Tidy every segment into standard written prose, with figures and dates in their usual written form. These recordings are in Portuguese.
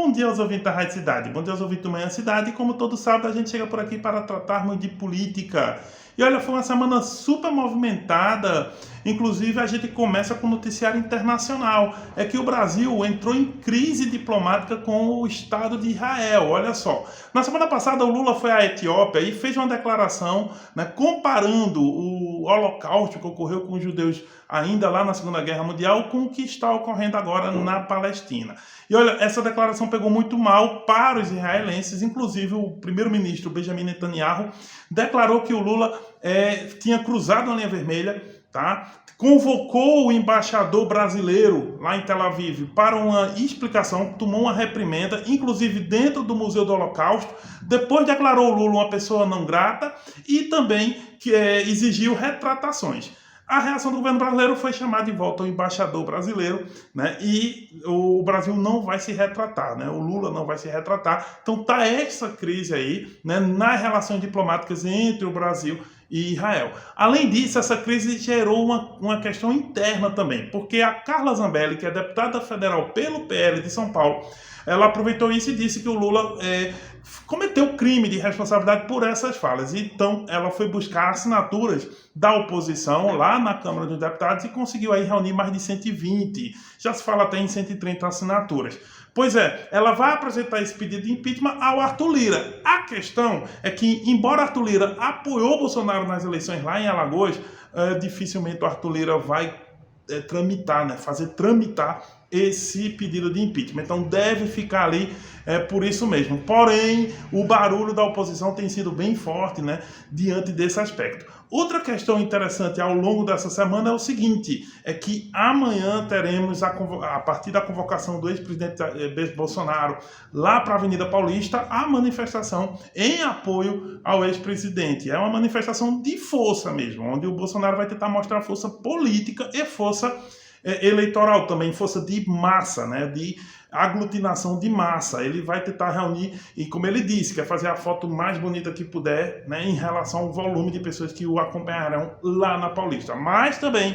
Bom dia aos ouvintes da Rádio Cidade, bom dia aos ouvintes do Manhã Cidade. E como todo sábado a gente chega por aqui para tratarmos de política. E olha, foi uma semana super movimentada, inclusive a gente começa com o noticiário internacional. É que o Brasil entrou em crise diplomática com o Estado de Israel, olha só. Na semana passada o Lula foi à Etiópia e fez uma declaração, comparando o Holocausto que ocorreu com os judeus ainda lá na Segunda Guerra Mundial com o que está ocorrendo agora na Palestina. E olha, essa declaração pegou muito mal para os israelenses, inclusive o primeiro-ministro Benjamin Netanyahu declarou que o Lula tinha cruzado a linha vermelha, tá? Convocou o embaixador brasileiro lá em Tel Aviv para uma explicação, tomou uma reprimenda, inclusive dentro do Museu do Holocausto, depois declarou o Lula uma pessoa não grata e também exigiu retratações. A reação do governo brasileiro foi chamar de volta o embaixador brasileiro, e o Brasil não vai se retratar, o Lula não vai se retratar. Então tá essa crise aí, nas relações diplomáticas entre o Brasil e Israel. Além disso, essa crise gerou uma questão interna também, porque a Carla Zambelli, que é deputada federal pelo PL de São Paulo, ela aproveitou isso e disse que o Lula cometeu crime de responsabilidade por essas falas. Então, ela foi buscar assinaturas da oposição lá na Câmara dos Deputados e conseguiu aí reunir mais de 120. Já se fala até em 130 assinaturas. Pois é, ela vai apresentar esse pedido de impeachment ao Arthur Lira. A questão é que, embora Arthur Lira apoiou o Bolsonaro nas eleições lá em Alagoas, dificilmente o Arthur Lira vai fazer tramitar esse pedido de impeachment. Então deve ficar ali por isso mesmo. Porém, o barulho da oposição tem sido bem forte, diante desse aspecto. Outra questão interessante ao longo dessa semana é o seguinte, é que amanhã teremos, a partir da convocação do ex-presidente Bolsonaro lá para a Avenida Paulista, a manifestação em apoio ao ex-presidente. É uma manifestação de força mesmo, onde o Bolsonaro vai tentar mostrar força política e força eleitoral também, força de massa, de aglutinação de massa. Ele vai tentar reunir, e como ele disse, quer fazer a foto mais bonita que puder, em relação ao volume de pessoas que o acompanharão lá na Paulista. Mas também,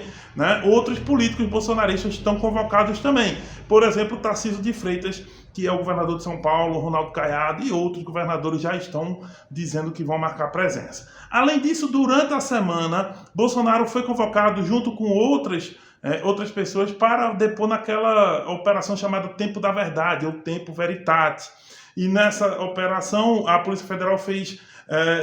outros políticos bolsonaristas estão convocados também. Por exemplo, Tarcísio de Freitas, que é o governador de São Paulo, Ronaldo Caiado e outros governadores já estão dizendo que vão marcar presença. Além disso, durante a semana, Bolsonaro foi convocado junto com outras pessoas para depor naquela operação chamada Tempo da Verdade, ou Tempo Veritatis. E nessa operação, a Polícia Federal fez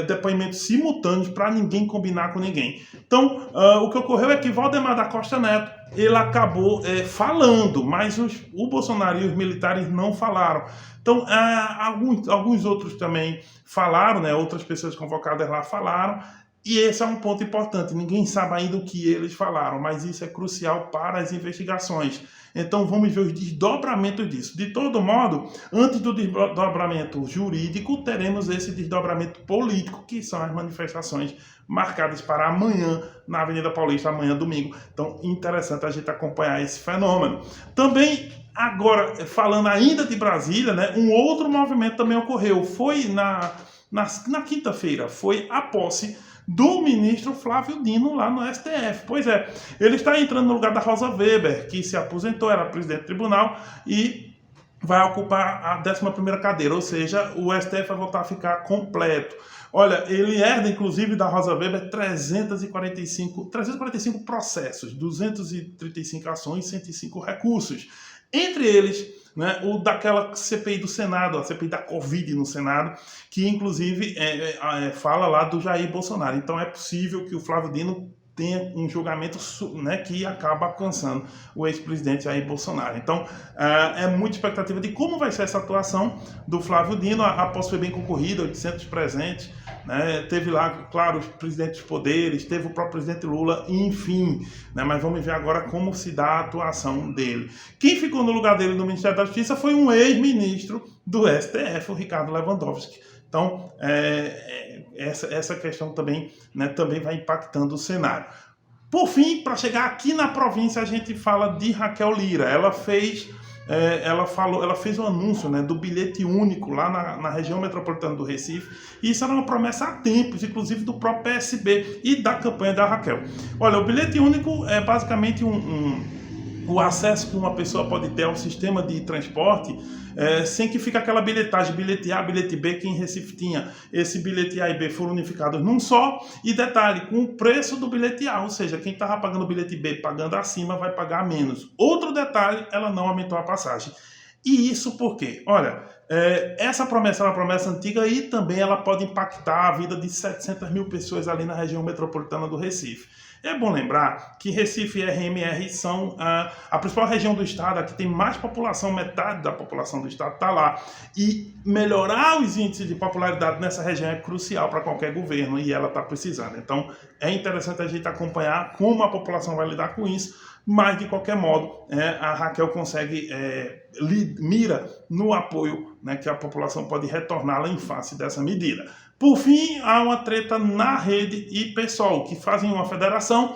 depoimentos simultâneos para ninguém combinar com ninguém. Então, o que ocorreu é que Valdemar da Costa Neto, ele acabou falando, mas o Bolsonaro e os militares não falaram. Então, alguns outros também falaram, outras pessoas convocadas lá falaram. E esse é um ponto importante, ninguém sabe ainda o que eles falaram, mas isso é crucial para as investigações. Então vamos ver os desdobramentos disso. De todo modo, antes do desdobramento jurídico, teremos esse desdobramento político, que são as manifestações marcadas para amanhã na Avenida Paulista, amanhã domingo. Então, interessante a gente acompanhar esse fenômeno. Também, agora, falando ainda de Brasília, um outro movimento também ocorreu. Foi na quinta-feira, foi a posse do ministro Flávio Dino lá no STF. Pois é, ele está entrando no lugar da Rosa Weber, que se aposentou, era presidente do tribunal, e vai ocupar a 11ª cadeira, ou seja, o STF vai voltar a ficar completo. Olha, ele herda, inclusive, da Rosa Weber 345 processos, 235 ações, 105 recursos. Entre eles, o daquela CPI do Senado, a CPI da Covid no Senado, que inclusive fala lá do Jair Bolsonaro. Então é possível que o Flávio Dino tenha um julgamento que acaba alcançando o ex-presidente Jair Bolsonaro. Então é muita expectativa de como vai ser essa atuação do Flávio Dino. A posse foi bem concorrida, 800 presentes. Teve lá, claro, os presidentes dos poderes, teve o próprio presidente Lula, enfim, mas vamos ver agora como se dá a atuação dele. Quem ficou no lugar dele no Ministério da Justiça foi um ex-ministro do STF, o Ricardo Lewandowski. Então, essa questão também vai impactando o cenário. Por fim, para chegar aqui na província, a gente fala de Raquel Lira. Ela fez um anúncio do bilhete único lá na região metropolitana do Recife, e isso era uma promessa há tempos, inclusive do próprio PSB e da campanha da Raquel. Olha, o bilhete único é basicamente um o acesso que uma pessoa pode ter ao sistema de transporte, sem que fique aquela bilhetagem, bilhete A, bilhete B, que em Recife tinha. Esse bilhete A e B foram unificados num só, e detalhe, com o preço do bilhete A, ou seja, quem estava pagando o bilhete B pagando acima vai pagar menos. Outro detalhe, ela não aumentou a passagem. E isso por quê? Olha, essa promessa é uma promessa antiga e também ela pode impactar a vida de 700 mil pessoas ali na região metropolitana do Recife. É bom lembrar que Recife e RMR são a principal região do estado, a que tem mais população, metade da população do estado está lá. E melhorar os índices de popularidade nessa região é crucial para qualquer governo e ela está precisando. Então é interessante a gente acompanhar como a população vai lidar com isso, mas de qualquer modo a Raquel consegue, mira no apoio, né, que a população pode retorná-la em face dessa medida. Por fim, há uma treta na Rede e PSOL, que fazem uma federação.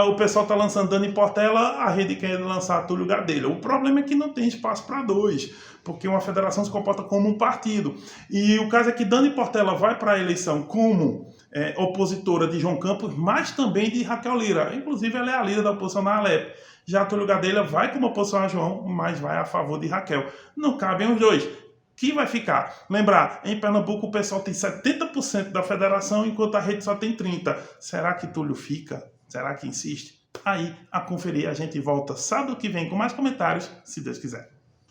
O PSOL está lançando Dani Portela, a Rede quer lançar Túlio Gadelha. O problema é que não tem espaço para dois, porque uma federação se comporta como um partido. E o caso é que Dani Portela vai para a eleição como opositora de João Campos, mas também de Raquel Lira. Inclusive, ela é a líder da oposição na Alep. Já Túlio Gadelha vai como oposição a João, mas vai a favor de Raquel. Não cabem os dois. Que vai ficar? Lembrar, em Pernambuco o pessoal tem 70% da federação, enquanto a Rede só tem 30%. Será que Túlio fica? Será que insiste? Aí, a conferir, a gente volta sábado que vem com mais comentários, se Deus quiser.